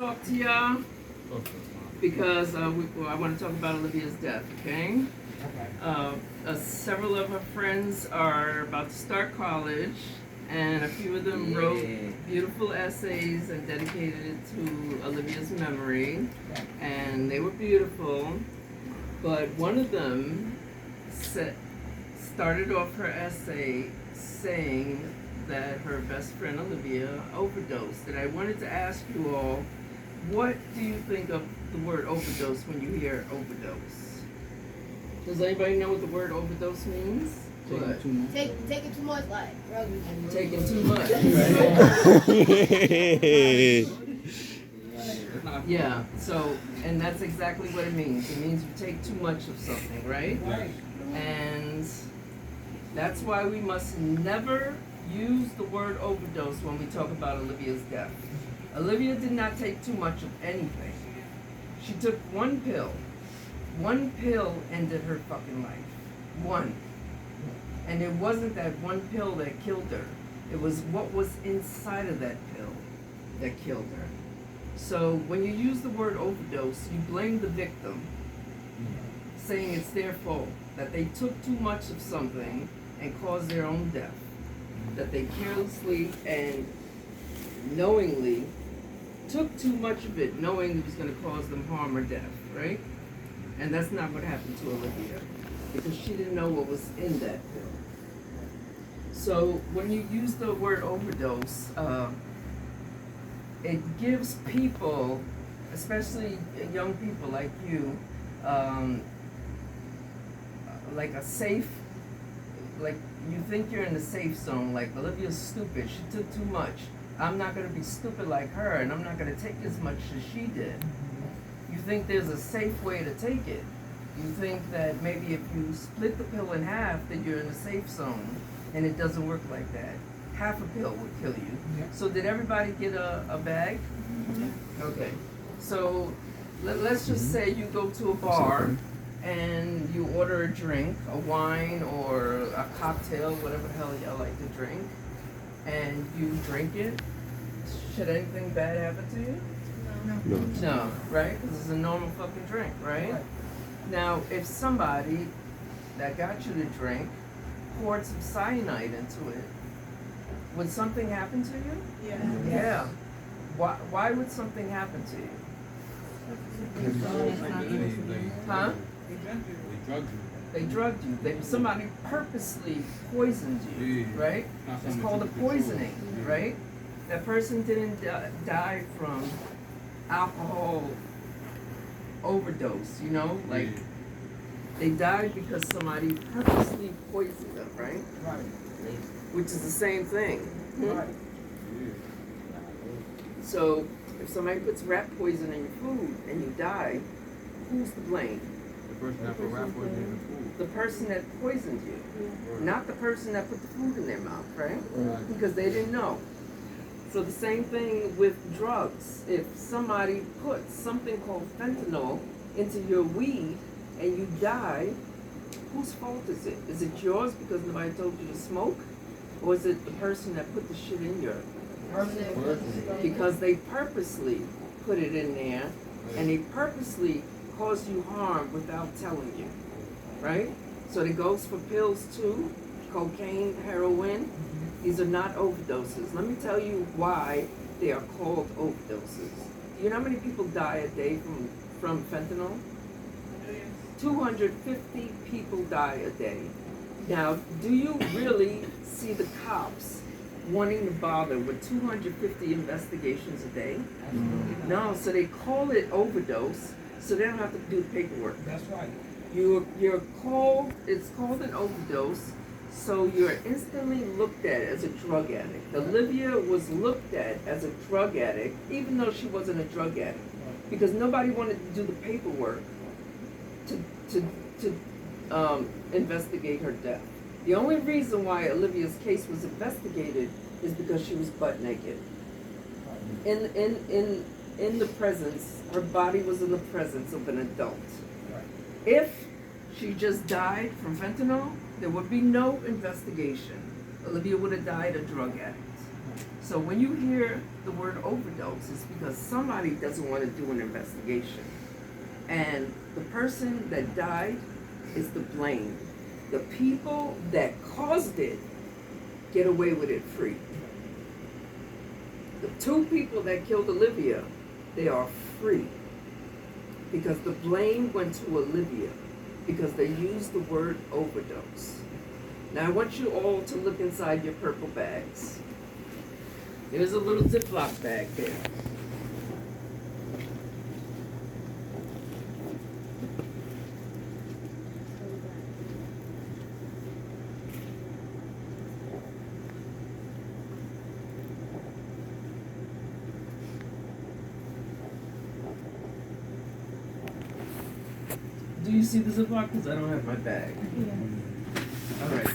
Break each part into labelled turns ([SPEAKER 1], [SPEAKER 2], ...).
[SPEAKER 1] Talk to y'all because I want to talk about Olivia's death, okay? Several of her friends are about to start college, and a few of them wrote beautiful essays and dedicated it to Olivia's memory, and they were beautiful. But one of them started off her essay saying that her best friend Olivia overdosed. And I wanted to ask you all, what do you think of the word overdose when you hear overdose? Does anybody know what the word overdose means?
[SPEAKER 2] Taking too much, like
[SPEAKER 1] Taking too much. Yeah, so, and that's exactly what it means. It means you take too much of something, right? And that's why we must never use the word overdose when we talk about Olivia's death. Olivia did not take too much of anything. She took one pill. One pill ended her fucking life. One. And it wasn't that one pill that killed her. It was what was inside of that pill that killed her. So when you use the word overdose, you blame the victim, saying it's their fault, that they took too much of something and caused their own death, that they carelessly and knowingly took too much of it, knowing it was going to cause them harm or death, right? And that's not what happened to Olivia, because she didn't know what was in that pill. So when you use the word overdose, it gives people, especially young people like you, like a safe, like you think you're in the safe zone, like Olivia's stupid, she took too much. I'm not going to be stupid like her, and I'm not going to take as much as she did. You think there's a safe way to take it. You think that maybe if you split the pill in half, that you're in a safe zone, and it doesn't work like that. Half a pill would kill you. So did everybody get a bag? Okay. So let's just say you go to a bar and you order a drink, a wine or a cocktail, whatever the hell y'all like to drink, and you drink it. Should anything bad happen to you? No, right? Because it's a normal fucking drink, right? Now, if somebody that got you to drink poured some cyanide into it, would something happen to you? Yeah. Why would something happen to you? Huh? They drugged you. Somebody purposely poisoned you, right? It's called a poisoning, right? That person didn't die from alcohol overdose, you know? Like, they died because somebody purposely poisoned them, right? Which is the same thing. So, if somebody puts rat poison in your food and you die, who's to blame?
[SPEAKER 3] The person that put rat poison in the food.
[SPEAKER 1] The person that poisoned you, not the person that put the food in their mouth, right? Because they didn't know. So the same thing with drugs. If somebody puts something called fentanyl into your weed and you die, whose fault is it? Is it yours because nobody told you to smoke? Or is it the person that put the shit in your? Because they purposely put it in there and they purposely cause you harm without telling you, right? So it goes for pills too, cocaine, heroin. These are not overdoses. Let me tell you why they are called overdoses. Do you know how many people die a day from fentanyl? 250 people die a day. Now, do you really see the cops wanting to bother with 250 investigations a day? No, so they call it overdose, so they don't have to do the paperwork.
[SPEAKER 4] That's right.
[SPEAKER 1] It's called an overdose, so you're instantly looked at as a drug addict. Olivia was looked at as a drug addict, even though she wasn't a drug addict, because nobody wanted to do the paperwork to investigate her death. The only reason why Olivia's case was investigated is because she was butt naked. In the presence, her body was in the presence of an adult. If she just died from fentanyl, there would be no investigation. Olivia would have died a drug addict. So when you hear the word overdose, it's because somebody doesn't want to do an investigation. And the person that died is the blame. The people that caused it get away with it free. The two people that killed Olivia, they are free. Because the blame went to Olivia. Because they used the word overdose. Now I want you all to look inside your purple bags. There's a little Ziploc bag there. Do you see the Ziploc? Because I don't have my bag.
[SPEAKER 2] Yeah.
[SPEAKER 1] All right.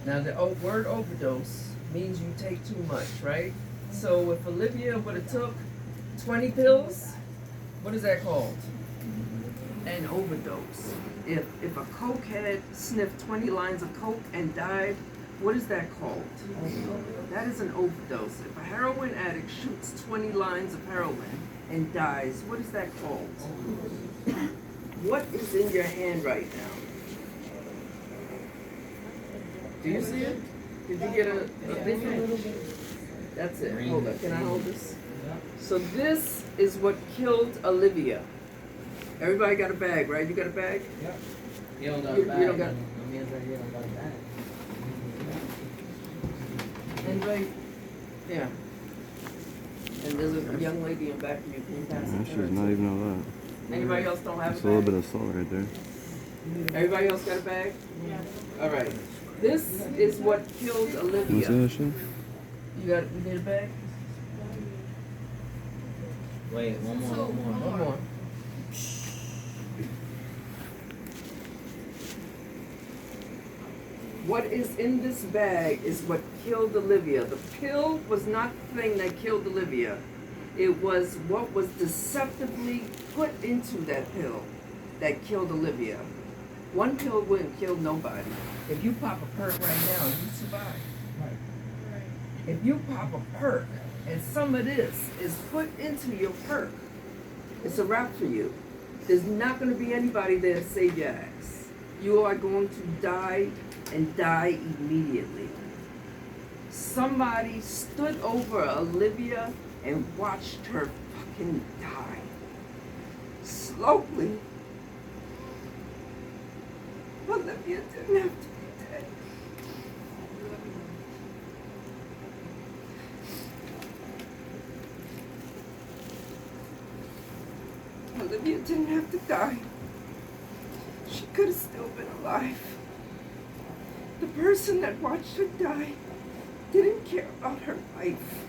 [SPEAKER 1] Now the word overdose means you take too much, right? So if Olivia would have took 20 pills, what is that called? An overdose. If a cokehead sniffed 20 lines of coke and died, what is that called? That is an overdose. If a heroin addict shoots 20 lines of heroin and dies, what is that called? What is in your hand right now? Do you see it? Did you get a thing from it? That's it. Hold up. Can I hold this? So this is what killed Olivia. Everybody got a bag, right? You got a bag?
[SPEAKER 4] Yep. You don't got
[SPEAKER 1] You-
[SPEAKER 4] a bag.
[SPEAKER 1] you don't got-
[SPEAKER 4] The man's right here don't got a bag.
[SPEAKER 1] Anybody? Yeah. And there's a young lady in back of you. Can you pass
[SPEAKER 5] I
[SPEAKER 1] it to
[SPEAKER 5] should
[SPEAKER 1] her?
[SPEAKER 5] not even know that.
[SPEAKER 1] Anybody else don't have
[SPEAKER 5] It's
[SPEAKER 1] a
[SPEAKER 5] a little
[SPEAKER 1] bag?
[SPEAKER 5] bit of salt right there.
[SPEAKER 1] Everybody else got a bag?
[SPEAKER 2] Yeah.
[SPEAKER 1] All right. This is what killed
[SPEAKER 5] What's
[SPEAKER 1] Olivia.
[SPEAKER 5] that shit?
[SPEAKER 1] You need a bag?
[SPEAKER 4] Wait, one more.
[SPEAKER 1] One more. What is in this bag is what killed Olivia. The pill was not the thing that killed Olivia. It was what was deceptively put into that pill that killed Olivia. One pill wouldn't kill nobody. If you pop a perk right now, you survive. If you pop a perk and some of this is put into your perk, it's a wrap for you. There's not going to be anybody there to save your ass. You are going to die and die immediately. Somebody stood over Olivia and watched her fucking die. Slowly. Olivia didn't have to be dead. Olivia didn't have to die. She could have still been alive. The person that watched her die didn't care about her life.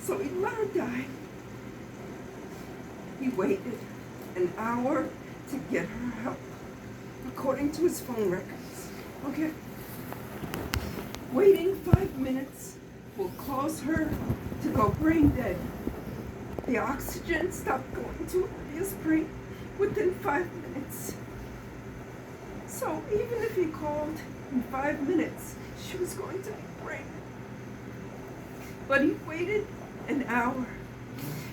[SPEAKER 1] So he let her die. He waited an hour to get her help, according to his phone records. Okay? Waiting 5 minutes will cause her to go brain dead. The oxygen stopped going to Olivia's brain within 5 minutes. So even if he called in 5 minutes, she was going to be brain dead. But he waited an hour.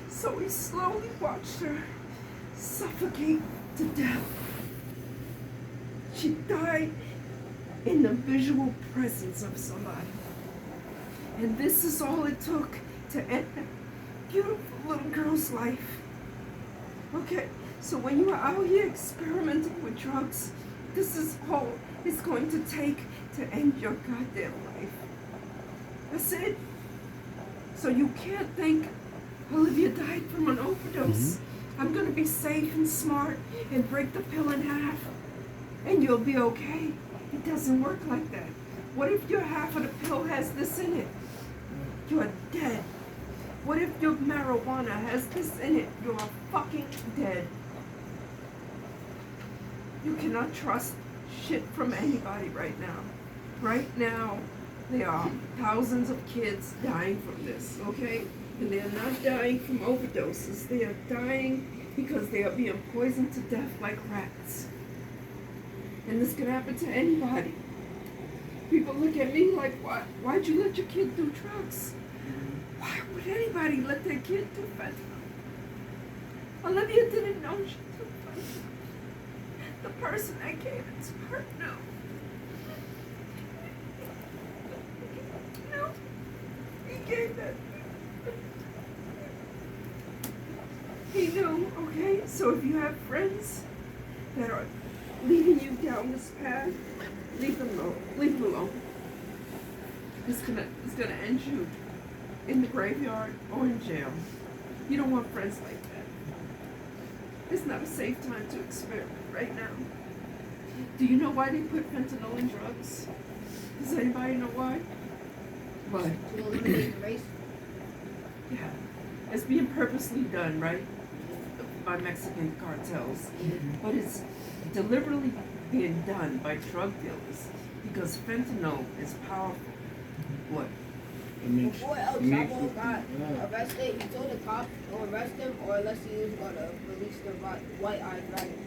[SPEAKER 1] So he slowly watched her suffocate to death. She died in the visual presence of somebody. And this is all it took to end a beautiful little girl's life. Okay, so when you are out here experimenting with drugs, this is all it's going to take to end your goddamn life. That's it. So you can't think Olivia died from an overdose. I'm gonna be safe and smart and break the pill in half and you'll be okay. It doesn't work like that. What if your half of the pill has this in it? You're dead. What if your marijuana has this in it? You're fucking dead. You cannot trust shit from anybody right now. Right now, there are thousands of kids dying from this, okay? And they are not dying from overdoses. They are dying because they are being poisoned to death like rats. And this can happen to anybody. People look at me like, why'd you let your kid do drugs? Why would anybody let their kid do fentanyl? Olivia didn't know she took fentanyl. The person that gave it to her knew. No, he gave that. He knew, okay? So if you have friends that are leading you down this path, leave them alone. Leave them alone. It's gonna end you in the graveyard or in jail. You don't want friends like that. It's not a safe time to experiment right now. Do you know why they put fentanyl in drugs? Does anybody know why? Why?
[SPEAKER 6] To eliminate the race.
[SPEAKER 1] Yeah. It's being purposely done, right? By Mexican cartels. But it's deliberately being done by drug dealers because fentanyl is powerful. What?
[SPEAKER 6] Before El Chapo got arrested, he told the cops to arrest him or unless he was going to release the white-eyed dragon.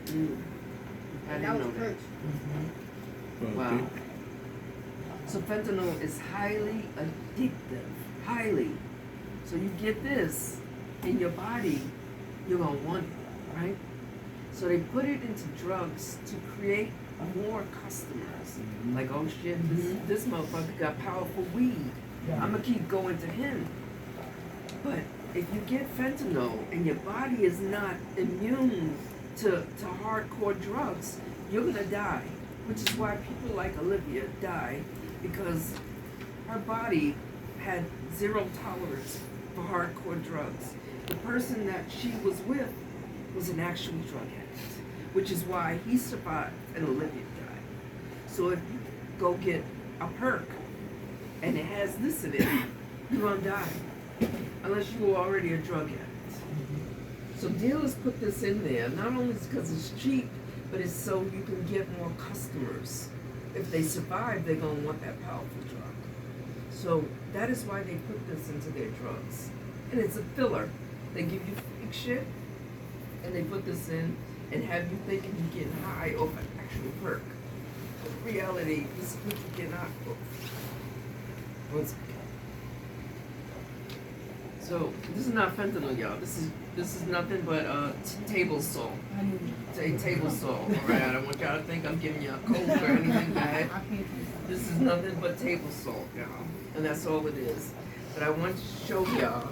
[SPEAKER 1] I
[SPEAKER 6] And
[SPEAKER 1] didn't
[SPEAKER 6] that was
[SPEAKER 1] know that.
[SPEAKER 6] Kurtz.
[SPEAKER 1] Wow. So fentanyl is highly addictive. Highly. So you get this in your body, you're gonna want it, right? So they put it into drugs to create more customers. Like, oh shit, this motherfucker got powerful weed. I'm gonna keep going to him. But if you get fentanyl and your body is not immune to hardcore drugs, you're gonna die. Which is why people like Olivia die, because her body had zero tolerance for hardcore drugs. The person that she was with was an actual drug addict, which is why he survived and Olivia died. So if you go get a perk and it has this in it, you're gonna die, unless you were already a drug addict. So dealers put this in there, not only because it's cheap, but it's so you can get more customers. If they survive, they're gonna want that powerful drug. So that is why they put this into their drugs. And it's a filler. They give you fake shit, and they put this in and have you thinking you're getting high off an actual perk. But in reality, this is what you're getting high off. One second. So this is not fentanyl, y'all. This is nothing but table salt. Table salt. All right. I don't want y'all to think I'm giving you a coke or anything bad. This is nothing but table salt, y'all, and that's all it is. But I want to show y'all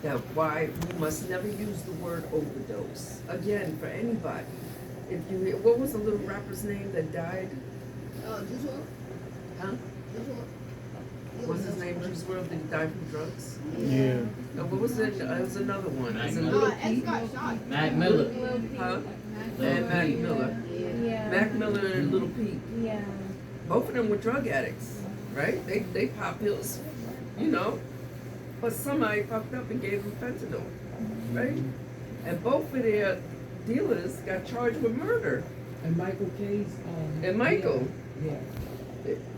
[SPEAKER 1] that why we must never use the word overdose again for anybody. If you hear, what was the little rapper's name that died?
[SPEAKER 6] Juice WRLD?
[SPEAKER 1] Huh?
[SPEAKER 6] Juice WRLD?
[SPEAKER 1] What's his name? Juice WRLD? Did he die from drugs?
[SPEAKER 2] Yeah.
[SPEAKER 1] No, what was it? It was another one. It was a
[SPEAKER 4] Mac
[SPEAKER 1] little
[SPEAKER 6] X
[SPEAKER 1] Pete.
[SPEAKER 6] got shot.
[SPEAKER 4] Mac Miller.
[SPEAKER 1] Huh?
[SPEAKER 4] Lil
[SPEAKER 1] And Mac
[SPEAKER 4] Pete.
[SPEAKER 1] Miller.
[SPEAKER 7] Yeah.
[SPEAKER 1] Mac Miller and Little Pete.
[SPEAKER 7] Yeah.
[SPEAKER 1] Both of them were drug addicts, right? They pop pills, you know. But somebody fucked up and gave them fentanyl, right? And both of their dealers got charged with murder.
[SPEAKER 8] And Michael K's
[SPEAKER 1] And Michael,
[SPEAKER 8] yeah.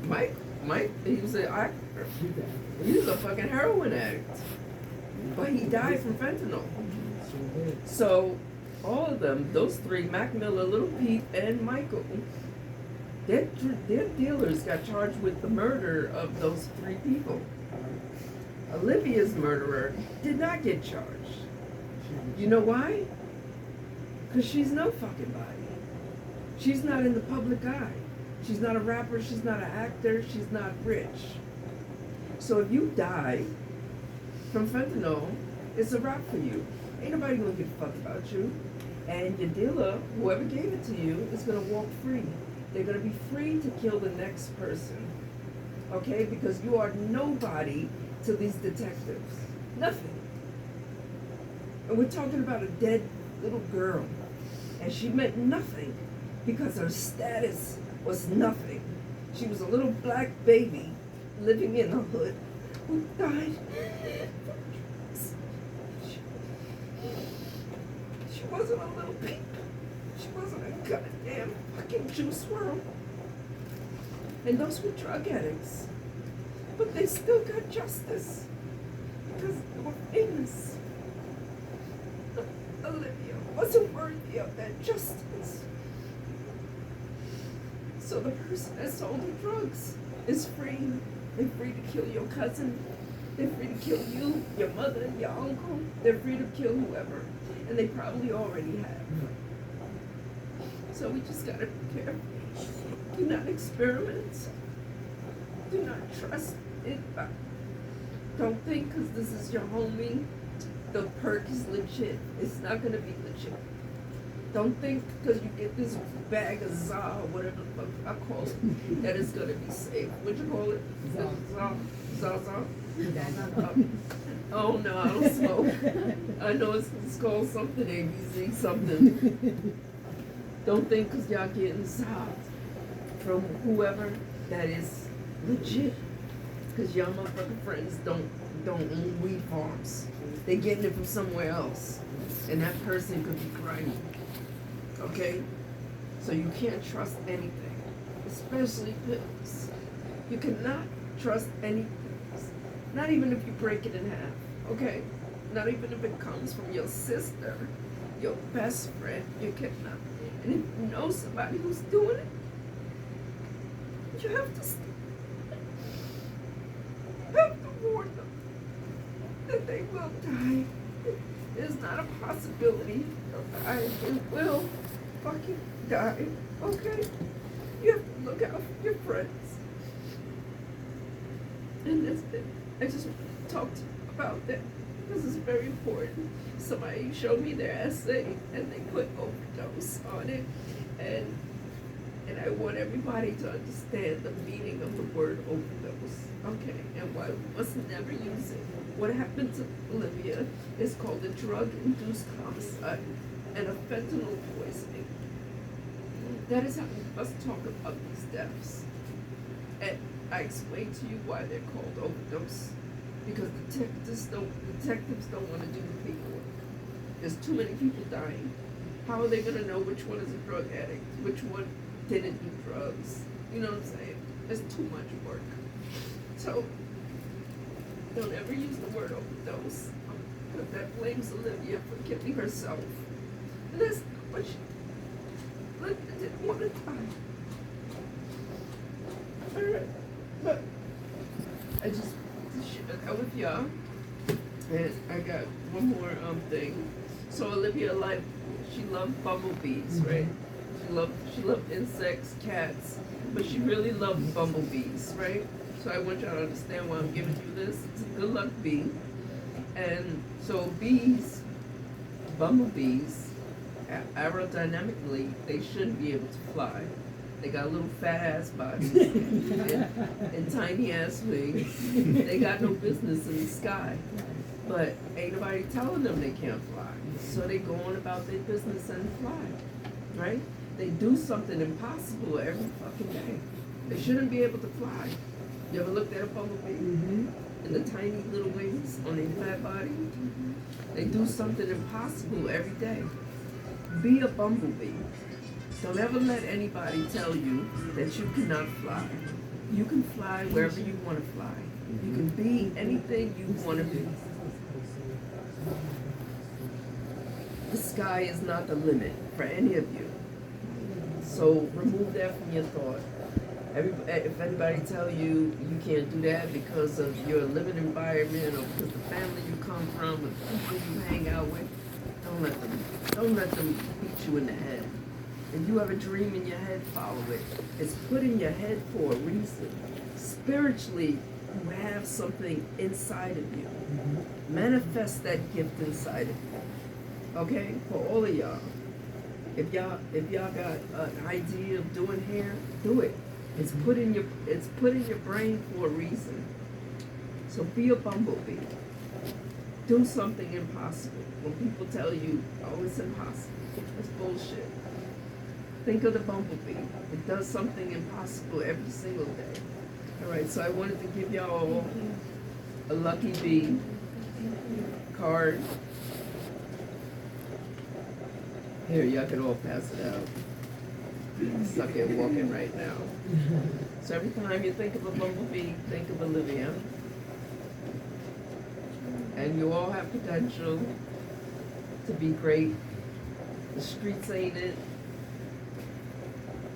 [SPEAKER 1] Mike, he was an actor. He was a fucking heroin addict. But he died from fentanyl. So all of them, those three, Mac Miller, Little Pete, and Michael, their dealers got charged with the murder of those three people. Olivia's murderer did not get charged. You know why? Because she's no fucking body. She's not in the public eye. She's not a rapper, she's not an actor, she's not rich. So if you die from fentanyl, it's a wrap for you. Ain't nobody gonna give a fuck about you. And your dealer, whoever gave it to you, is gonna walk free. They're gonna be free to kill the next person. Okay? Because you are nobody to these detectives. Nothing. And we're talking about a dead little girl. And she meant nothing because her status was nothing. She was a little black baby living in the hood who died. She wasn't a little peep. She wasn't a goddamn fucking Juice WRLD. And those were drug addicts. But they still got justice because they were famous. Olivia wasn't worthy of that justice. So the person that sold the drugs is free. They're free to kill your cousin. They're free to kill you, your mother, your uncle. They're free to kill whoever. And they probably already have. So we just gotta be careful. Do not experiment. Do not trust it. Don't think because this is your homie, the perk is legit. It's not gonna be legit. Don't think because you get this bag of za or whatever the fuck I call it, that it's gonna be safe. What'd you call it? Zaza? Oh no, I don't smoke. I know it's called something ABC something. Don't think because y'all getting za from whoever that is legit. Because y'all motherfucking friends don't own weed farms. They getting it from somewhere else. And that person could be grimy. Okay? So you can't trust anything. Especially pills. You cannot trust any pills. Not even if you break it in half. Okay? Not even if it comes from your sister, your best friend, you cannot. And if you know somebody who's doing it, you have to stop. Have to warn them that they will die. It's not a possibility of dying. They will fucking die. Okay? You have to look out for your friends. And that's it. I just talked about that because it's very important. Somebody showed me their essay and they put overdose on it. And I want everybody to understand the meaning of the word overdose, okay, and why we must never use it. What happened to Olivia is called a drug-induced homicide and a fentanyl poisoning. That is how we must talk about these deaths. And I explained to you why they're called overdose, because detectives don't want to do the paperwork. There's too many people dying. How are they going to know which one is a drug addict, which one didn't do drugs? You know what I'm saying? It's too much work. So don't ever use the word overdose, because that blames Olivia for killing herself. And that's not what Olivia didn't want to die. Alright, but I just want to share that with y'all. And I got one more thing. So Olivia she loved bumblebees, right? She loved insects, cats, but she really loved bumblebees, right? So I want y'all to understand why I'm giving you this. It's a good luck bee. And so bumblebees, aerodynamically, they shouldn't be able to fly. They got little fat ass bodies and tiny ass wings. They got no business in the sky. But ain't nobody telling them they can't fly. So they go on about their business and fly, right? They do something impossible every fucking day. They shouldn't be able to fly. You ever looked at a bumblebee?
[SPEAKER 8] Mm-hmm.
[SPEAKER 1] And the tiny little wings on their fat body? They do something impossible every day. Be a bumblebee. Don't ever let anybody tell you that you cannot fly. You can fly wherever you want to fly. You can be anything you want to be. The sky is not the limit for any of you. So remove that from your thought. If anybody tell you you can't do that because of your living environment or because the family you come from, or the people you hang out with, don't let them beat you in the head. If you have a dream in your head, follow it. It's put in your head for a reason. Spiritually, you have something inside of you. Manifest that gift inside of you. Okay? For all of y'all. If y'all got an idea of doing hair, do it. It's put in your brain for a reason. So be a bumblebee. Do something impossible. When people tell you, oh, it's impossible, it's bullshit. Think of the bumblebee. It does something impossible every single day. All right, so I wanted to give y'all a lucky bee card. Here, y'all can all pass it out. Suck at walking right now. So every time you think of a bumblebee, think of Olivia. And you all have potential to be great. The streets ain't it.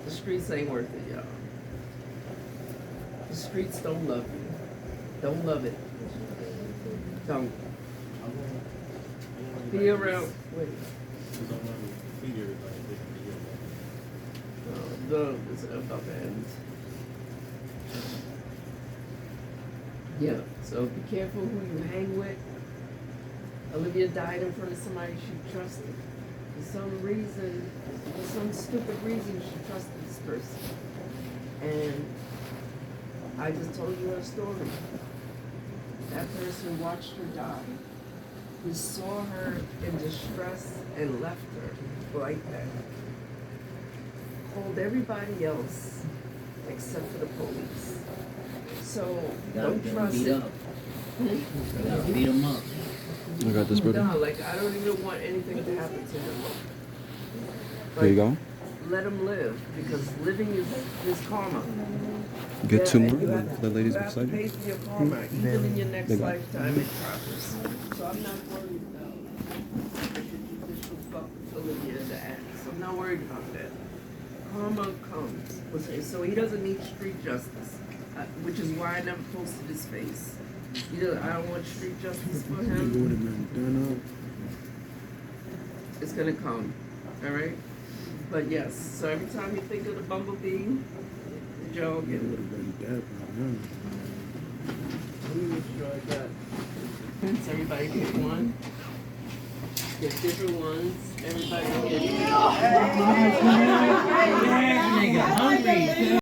[SPEAKER 1] The streets ain't worth it, y'all. The streets don't love you. Don't love it. Don't. Be around. Wait. No, it's about to end. Yeah, so be careful who you hang with. Olivia died in front of somebody she trusted. For some reason, for some stupid reason, she trusted this person. And I just told you her story. That person watched her die. He saw her in distress and left her like that. Called everybody else except for the police. So don't trust
[SPEAKER 4] beat
[SPEAKER 1] it.
[SPEAKER 4] up. You gotta beat him up.
[SPEAKER 5] I got this, brother.
[SPEAKER 1] No, like I don't even want anything to happen to him.
[SPEAKER 5] There you go.
[SPEAKER 1] Let him live because living is karma.
[SPEAKER 5] Get two more.
[SPEAKER 1] and you have to-
[SPEAKER 5] The ladies
[SPEAKER 1] you have to
[SPEAKER 5] beside
[SPEAKER 1] pay
[SPEAKER 5] you.
[SPEAKER 1] for your karma, even in your next
[SPEAKER 5] They got-
[SPEAKER 1] lifetime it prospers. So I'm not worried about the judicial fuck Olivia the axe. I'm not worried about that. Karma comes. Okay, so he doesn't need street justice, which is why I never posted his face. I don't want street justice for
[SPEAKER 2] It would
[SPEAKER 1] him.
[SPEAKER 2] have been done
[SPEAKER 1] It's gonna come, all right? But yes, so every time you think of the bumblebee, the jaw
[SPEAKER 2] up. It
[SPEAKER 1] get
[SPEAKER 2] would have been dead by now.
[SPEAKER 1] Let me make sure I got. Since everybody get one. Get different ones. Everybody get.
[SPEAKER 4] Nigga hungry.